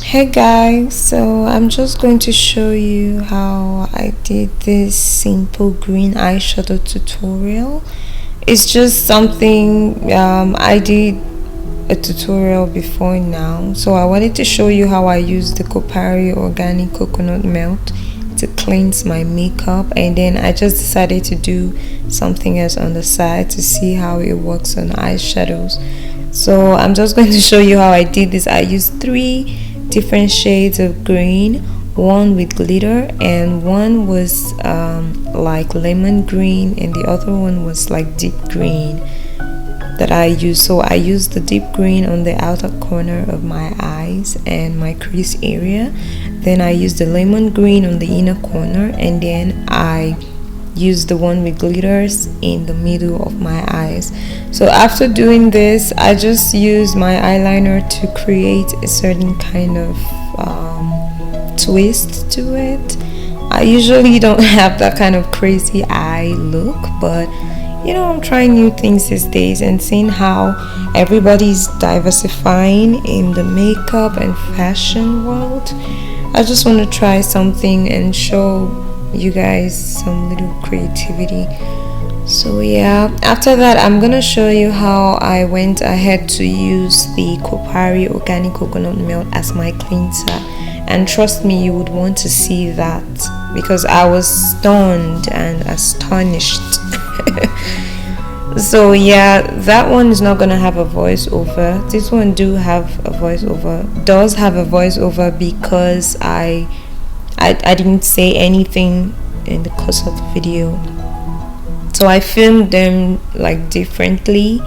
Hey guys, so I'm just going to show you how I did this simple green eyeshadow tutorial. It's just something I did a tutorial before now, so I wanted to show you how I use the KOPARI Organic Coconut Melt to cleanse my makeup, and then I just decided to do something else on the side to see how it works on eyeshadows. So I'm just going to show you how I did this. I used 3 different shades of green, one with glitter and one was like lemon green, and the other one was like deep green that I use. So I use the deep green on the outer corner of my eyes and my crease area, then I use the lemon green on the inner corner, and then I use the one with glitters in the middle of my eyes. So after doing this, I just use my eyeliner to create a certain kind of twist to it. I usually don't have that kind of crazy eye look, but you know, I'm trying new things these days and seeing how everybody's diversifying in the makeup and fashion world. I just want to try something and show you guys some little creativity. So yeah, after that I'm gonna show you how I went ahead to use the KOPARI Organic Coconut Melt as my cleanser, and trust me, you would want to see that because I was stunned and astonished. So yeah, that one is not gonna have a voiceover. This one does have a voiceover because I didn't say anything in the course of the video, so I filmed them like differently,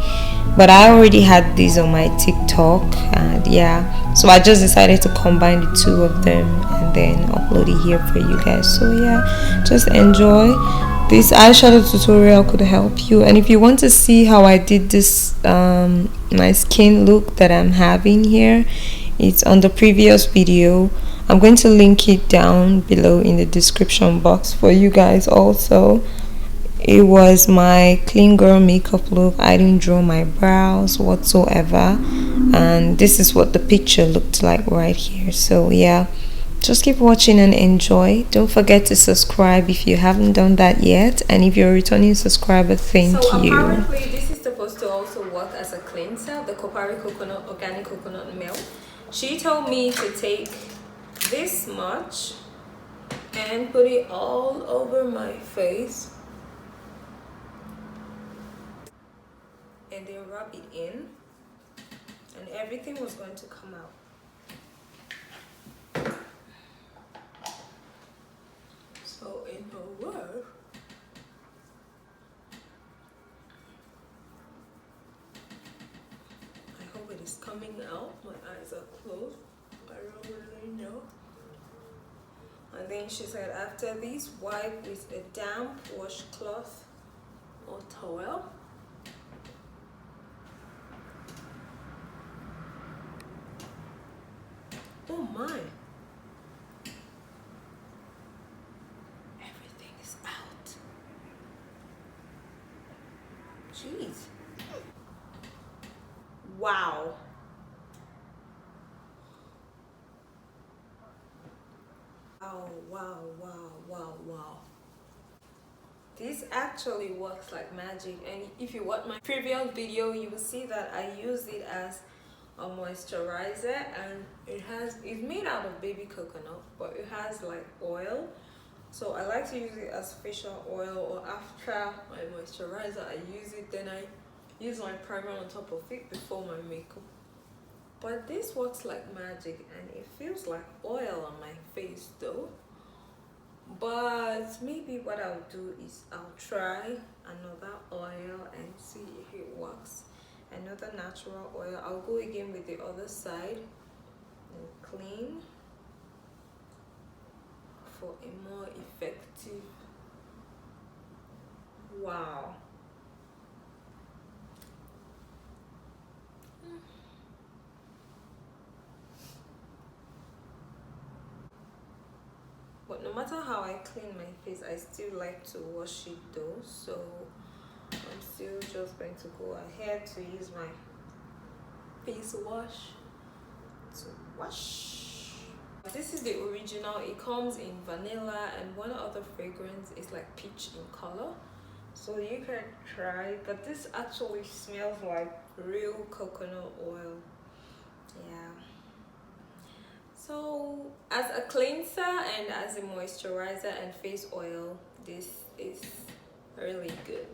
but I already had these on my TikTok, and yeah, so I just decided to combine the two of them and then upload it here for you guys. So yeah, just enjoy. This eyeshadow tutorial could help you, and if you want to see how I did this my skin look that I'm having here, it's on the previous video. I'm going to link it down below in the description box for you guys also. It was my clean girl makeup look. I didn't draw my brows whatsoever, and this is what the picture looked like right here. So yeah, just keep watching and enjoy. Don't forget to subscribe if you haven't done that yet, and if you're a returning subscriber, thank you. Apparently this is supposed to also work as a cleanser, the KOPARI Organic Coconut Melt. She told me to take this much and put it all over my face and then rub it in, and everything was going to come out. So in her word, I hope it is coming out. My eyes are closed, I don't really know. And then she said after this, wipe with a damp washcloth or towel. Oh my, everything is out. Jeez. Wow. Wow. This actually works like magic, and if you watch my previous video, you will see that I use it as a moisturizer, and it's made out of baby coconut, but it has like oil. So I like to use it as facial oil, or after my moisturizer I use it, then I use my primer on top of it before my makeup. But this works like magic, and it feels like oil on my face though. But maybe what I'll do is I'll try another oil and see if it works. Another natural oil. I'll go again with the other side and clean for a more effective. Wow. But no matter how I clean my face, I still like to wash it though, so I'm still just going to go ahead to use my face wash to wash. This is the original. It comes in vanilla, and one other fragrance is like peach in color, so you can try. But this actually smells like real coconut oil. Yeah. So as a cleanser and as a moisturizer and face oil, this is really good.